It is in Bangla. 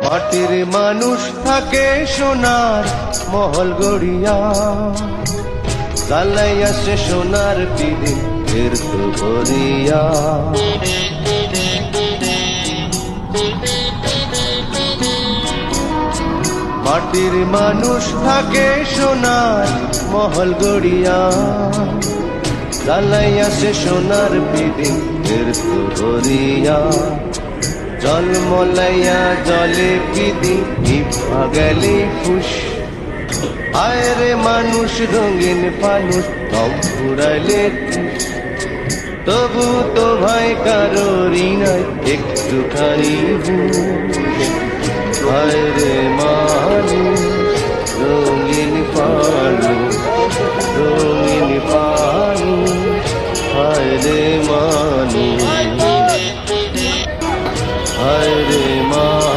মাটির মানুষ থাকে সোনার মহল গড়িয়া, জ্বালাই আসে সোনার পিড়ি এর তো ভরিয়া। মাটির মানুষ থাকে সোনার মহল গড়িয়া, জ্বালাই আসে সোনার পিড়ি এর তো ভরিয়া। জল মলাইয়া জলে পিদি ইফা গেলে ফুস, আয় রে মানুষ রঙিন ফানুষ সব ফুরাইলে। তবু তো ভাই কারোরই নাই একটুখানি হায় রে মানুষ রঙিন ফানুষ, রঙিন ফানুষ হায় রে মানুষ।